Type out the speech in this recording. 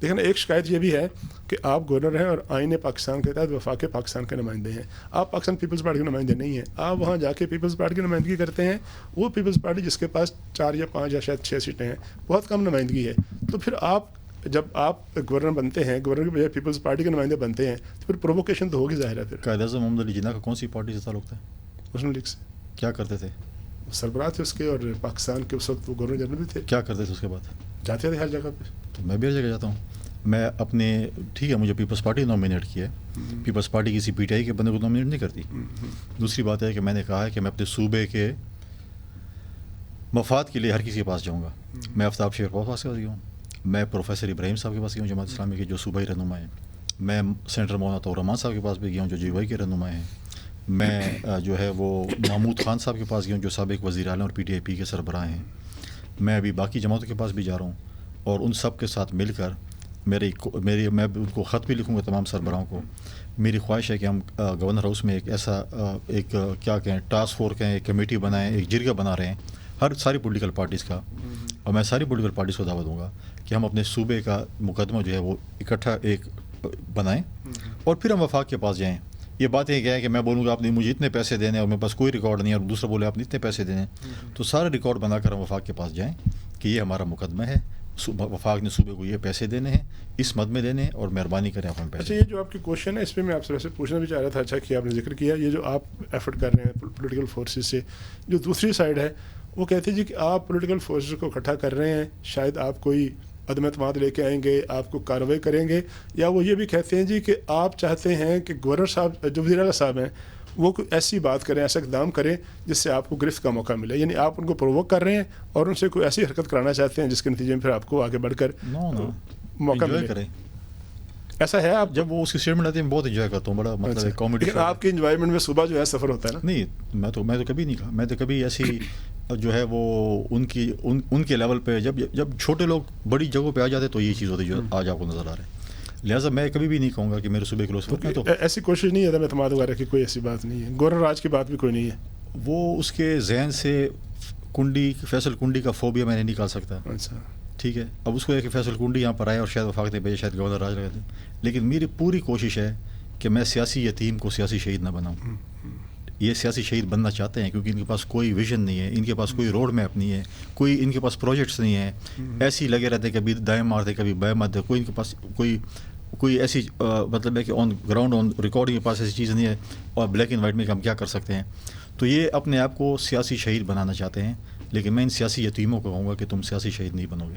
لیکن ایک شکایت یہ بھی ہے کہ آپ گورنر ہیں اور آئین پاکستان کے تحت وفاق پاکستان کے نمائندے ہیں. آپ پاکستان پیپلز پارٹی کے نمائندے نہیں ہیں. آپ وہاں جا کے پیپلز پارٹی کی نمائندگی کرتے ہیں. وہ پیپلز پارٹی جس کے پاس 4 یا 5 یا شاید 6 سیٹیں ہیں, بہت کم نمائندگی ہے. تو پھر آپ جب آپ گورنر بنتے ہیں, گورنر کے بجائے پیپلز پارٹی کے نمائندے بنتے ہیں, تو پھر پرووکیشن تو ہوگی ظاہر ہے. پھر قائد اعظم محمد علی جناح کا کون سی پارٹی سے تعلق تھا؟ مسلم لیگ سے. کیا کرتے تھے؟ سربراہ تھے اس کے, اور پاکستان کے اس وقت وہ گورنر جنرل بھی تھے. کیا کرتے تھے اس کے بعد؟ جاتے تھے ہر جگہ پہ. تو میں بھی ہر جگہ جاتا ہوں. میں اپنے ٹھیک ہے, مجھے پیپلز پارٹی نامینیٹ کیا ہے. پیپلز پارٹی کسی پی ٹی آئی کے بندے کو نامینیٹ نہیں کرتی. دوسری بات ہے کہ میں نے کہا ہے کہ میں اپنے صوبے کے مفاد کے لیے ہر کسی کے پاس جاؤں گا. میں آفتاب شیخ کے پاس گیا ہوں, میں پروفیسر ابراہیم صاحب کے پاس گیا ہوں جماعت اسلامی کے جو صوبائی رہنما ہیں. میں سینٹر مولانا طور رحمان صاحب کے پاس بھی گیا ہوں جو جی وائی کے رہنما ہیں. میں جو ہے وہ محمود خان صاحب کے پاس گیا ہوں جو سابق وزیر اعلیٰ اور پی ٹی آئی پی کے سربراہ ہیں. میں ابھی باقی جماعتوں کے پاس بھی جا رہا ہوں, اور ان سب کے ساتھ مل کر میں ان کو خط بھی لکھوں گا تمام سربراہوں کو. میری خواہش ہے کہ ہم گورنر ہاؤس میں ایک ایسا ایک کیا کہیں ٹاسک فورس کہیں, ایک کمیٹی بنائیں, ایک جرگہ بنا رہے ہیں ساری پولیٹیکل پارٹیز کا. اور میں ساری پولیٹیکل پارٹیز کو دعوت دوں گا کہ ہم اپنے صوبے کا مقدمہ جو ہے وہ اکٹھا ایک بنائیں, اور پھر ہم وفاق کے پاس جائیں. یہ بات یہ کیا ہے کہ میں بولوں گا آپ نے مجھے اتنے پیسے دینے اور میرے پاس کوئی ریکارڈ نہیں ہے, اور دوسرا بولے آپ نے اتنے پیسے دینے, تو سارا ریکارڈ بنا کر ہم وفاق کے پاس جائیں کہ یہ ہمارا مقدمہ ہے, وفاق نے صوبے کو یہ پیسے دینے ہیں, اس مد میں دینے ہیں, اور مہربانی کریں آپ ہمیں پیسے. اچھا, یہ جو آپ کی کوشچن ہے اس پہ میں آپ سے ویسے پوچھنا بھی چاہ رہا تھا. اچھا کہ آپ نے ذکر کیا, یہ جو آپ ایفرٹ کر رہے ہیں پولیٹیکل فورسز سے, جو دوسری سائڈ ہے وہ کہتی ہے جی کہ آپ پولیٹیکل فورسز کو اکٹھا کر رہے ہیں, شاید آپ کوئی عدم اعتماد لے کے آئیں گے, آپ کو کارروائی کریں گے, یا وہ یہ بھی کہتے ہیں جی کہ آپ چاہتے ہیں کہ گورنر صاحب جو وزیر اعلیٰ صاحب ہیں وہ کوئی ایسی بات کریں, ایسا اقدام کریں جس سے آپ کو گرفت کا موقع ملے. یعنی آپ ان کو پرووک کر رہے ہیں اور ان سے کوئی ایسی حرکت کرانا چاہتے ہیں جس کے نتیجے میں پھر آپ کو آگے بڑھ کر موقع ملے. ایسا ہے آپ جب وہ اس کی اسٹیٹمنٹ آتی ہے میں بہت انجوائے کرتا ہوں, بڑا مطلب کامیڈی. لیکن آپ کی انجوائمنٹ میں صبح جو ہے سفر ہوتا ہے نا. نہیں, میں تو کبھی نہیں کہا, میں تو کبھی ایسی جو ہے وہ ان کے لیول پہ جب چھوٹے لوگ بڑی جگہوں پہ آ جاتے تو یہ چیز ہوتی ہے جو آج آپ کو نظر آ رہا ہے. لہٰذا میں کبھی بھی نہیں کہوں گا کہ میرے صوبے کے لوگ تو ایسی کوشش نہیں ہے, عدم اعتماد وغیرہ کی کوئی ایسی بات نہیں ہے, گورنر راج کی بات بھی کوئی نہیں ہے. وہ اس کے ذہن سے فیصل کنڈی کا فوبیا میں نہیں نکال سکتا. اچھا ٹھیک ہے, اب اس کو ہے کہ فیصل کنڈی یہاں پر آئے اور شاید وفاق نے بھیجے, شاید گورنر راج رہے تھے. لیکن میری پوری کوشش ہے کہ میں سیاسی یتیم کو سیاسی شہید نہ بناؤں. یہ سیاسی شہید بننا چاہتے ہیں کیونکہ ان کے پاس کوئی ویژن نہیں ہے, ان کے پاس کوئی روڈ میپ نہیں ہے, کوئی ان کے پاس پروجیکٹس نہیں ہیں. ایسے ہی لگے رہتے, کبھی دائیں مارتے کبھی بائیں مارتے. کوئی ان کے پاس کوئی ایسی مطلب ہے کہ آن گراؤنڈ آن ریکارڈنگ کے پاس ایسی چیز نہیں ہے, اور بلیک اینڈ وائٹ میں ہم کیا کر سکتے ہیں. تو یہ اپنے آپ کو سیاسی شہید بنانا چاہتے ہیں, لیکن میں ان سیاسی یتیموں کو کہوں گا کہ تم سیاسی شہید نہیں بنو گے.